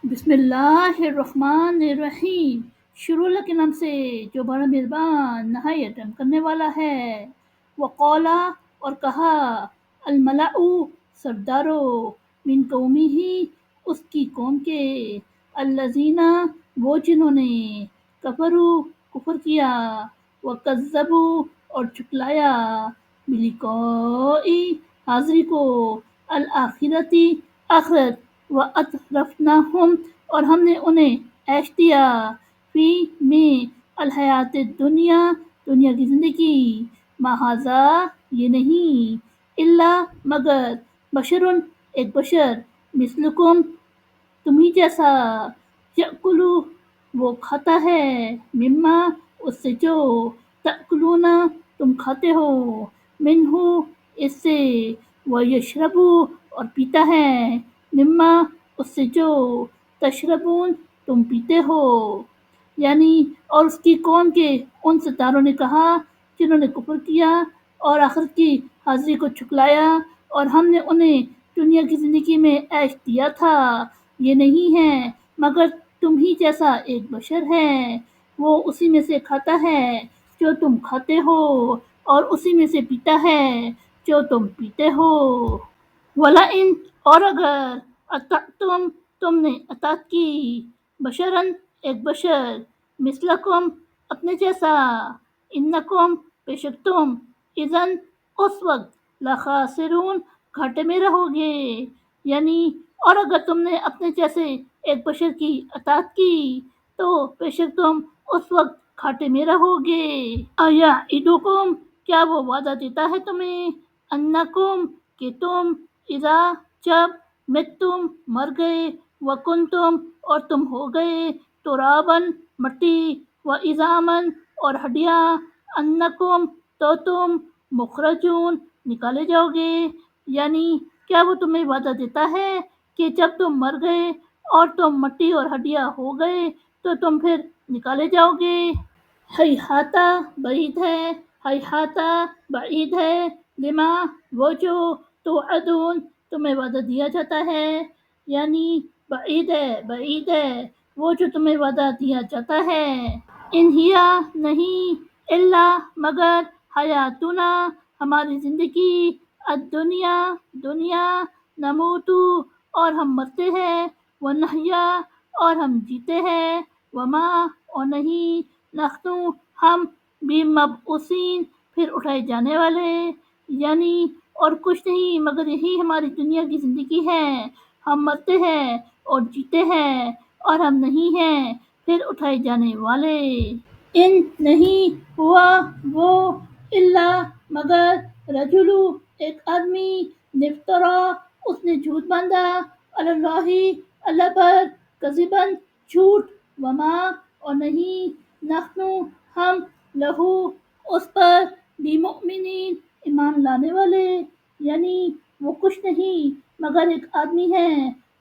بسم اللہ الرحمن الرحیم۔ شروع اللہ کے نام سے جو بڑا مہربان نہایت رحم کرنے والا ہے۔ وقولا اور کہا، الملأ سردارو، من قومی ہی اس کی قوم کے، الذین وہ جنہوں نے، کفروا کفر کیا، وکذبوا اور جھٹلایا، بلقاء حاضری کو، الآخرتی آخرت، وَأَتْرَفْنَاهُمْ اور ہم نے انہیں عیش دیا، فی میں الحیات الدنیا دنیا کی زندگی، ما ھذا یہ نہیں، الا مگر بشر ایک بشر، مثلکم تمہیں جیسا، یأکلو وہ کھاتا ہے، مما اس سے جو، تأکلون تم کھاتے ہو، منہ اس سے، ویشرب اور پیتا ہے، مما اس سے جو، تشربون تم پیتے ہو۔ یعنی اور اس کی قوم کے ان ستاروں نے کہا جنہوں نے کفر کیا اور آخرت کی حاضری کو جھٹلایا، اور ہم نے انہیں دنیا کی زندگی میں عیش دیا تھا، یہ نہیں ہے مگر تم ہی جیسا ایک بشر ہے، وہ اسی میں سے کھاتا ہے جو تم کھاتے ہو، اور اسی میں سے پیتا ہے جو تم پیتے ہو۔ وَلَئِنْ اور اگر، اطعتم تم نے اطاعت کی، بشراً ایک بشر، مثلکم اپنے جیسا، انکم بے شک تم، اذن اس وقت، لخاسرون گھاٹے میں رہو گے۔ یعنی اور اگر تم نے اپنے جیسے ایک بشر کی اطاعت کی تو بے شک تم اس وقت گھاٹے میں رہو گے۔ ایعدکم کیا وہ وعدہ دیتا ہے تمہیں، انکم کہ تم، اذا جب، متم مر گئے، وکنتم اور تم ہو گئے، ترابن مٹی، وعظامن اور ہڈیاں، انکم تو تم، مخرجون نکالے جاؤ گے۔ یعنی کیا وہ تمہیں وعدہ دیتا ہے کہ جب تم مر گئے اور تم مٹی اور ہڈیاں ہو گئے تو تم پھر نکالے جاؤ گے۔ ہیہاتا بعید ہے، ہیہاتا بعید ہے، لما وہ جو، توعدون تمہیں وعدہ دیا جاتا ہے، یعنی بعید ہے وہ جو تمہیں وعدہ دیا جاتا ہے۔ ان ہی نہیں، الا مگر، حیاتنا ہماری زندگی، الدنیا دنیا، نموتو اور ہم مرتے ہیں، ونحیا اور ہم جیتے ہیں، وما اور نہیں، نحنو ہم، بمبعوثین پھر اٹھائے جانے والے، یعنی اور کچھ نہیں مگر یہی ہماری دنیا کی زندگی ہے، ہم مرتے ہیں اور جیتے ہیں اور ہم نہیں ہیں پھر اٹھائے جانے والے۔ ان نہیں ہوا وہ، الا مگر، رجل ایک آدمی، نفترا اس نے جھوٹ باندھا، علی اللہ اللہ پر، کذباً جھوٹ، وما اور نہیں، نحنو ہم، لہو اس پر، بمؤمنین ایمان لانے والے، یعنی وہ کچھ نہیں مگر ایک آدمی ہے،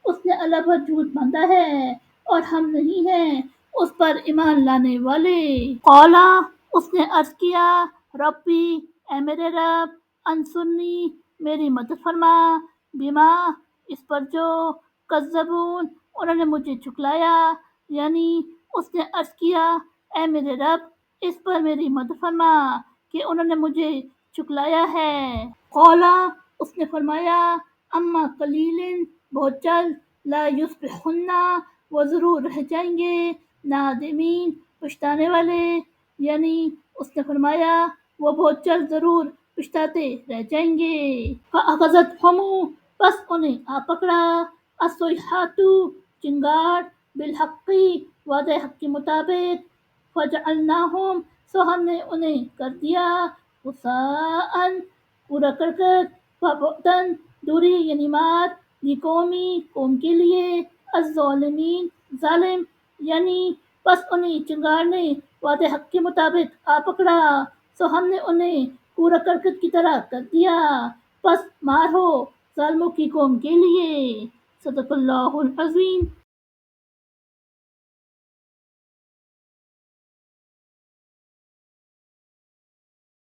اس نے اللہ پر جھوٹ باندھا ہے اور ہم نہیں ہیں اس پر ایمان لانے والے۔ قالا اس نے عرض کیا، ربی اے میرے رب، انصرنی میری مدد فرما، بما اس پر جو، کذبون انہوں نے مجھے جھٹلایا، یعنی اس نے عرض کیا، اے میرے رب اس پر میری مدد فرما کہ انہوں نے مجھے جھٹلایا ہے۔ قالا اس نے فرمایا، اما قلیل بہت جلد، لا یصبحن وہ ضرور رہ جائیں گے، نادمین پچھتانے والے، یعنی اس نے فرمایا وہ بہت جلد ضرور پچھتاتے رہ جائیں گے۔ فَأَخَذَتْهُمْ پس انہیں آ پکڑا، الصَّیحَۃُ چنگاڑ، بالحق وعدہ حق کے مطابق، فَجَعَلْنَاهُمْ سو ہم نے انہیں کر دیا، غثاءً پورا کرکٹ، فَبُعْدًا دوری یعنی مار، لقومی قوم کے لیے، الظالمین ظالم، یعنی پس انہیں چنگاڑ نے وعدہ حق کے مطابق آ پکڑا سو ہم نے انہیں پورا کرکٹ کی طرح کر دیا، پس مار ہو ظالموں کی قوم کے لیے۔ صدق اللہ العظیم۔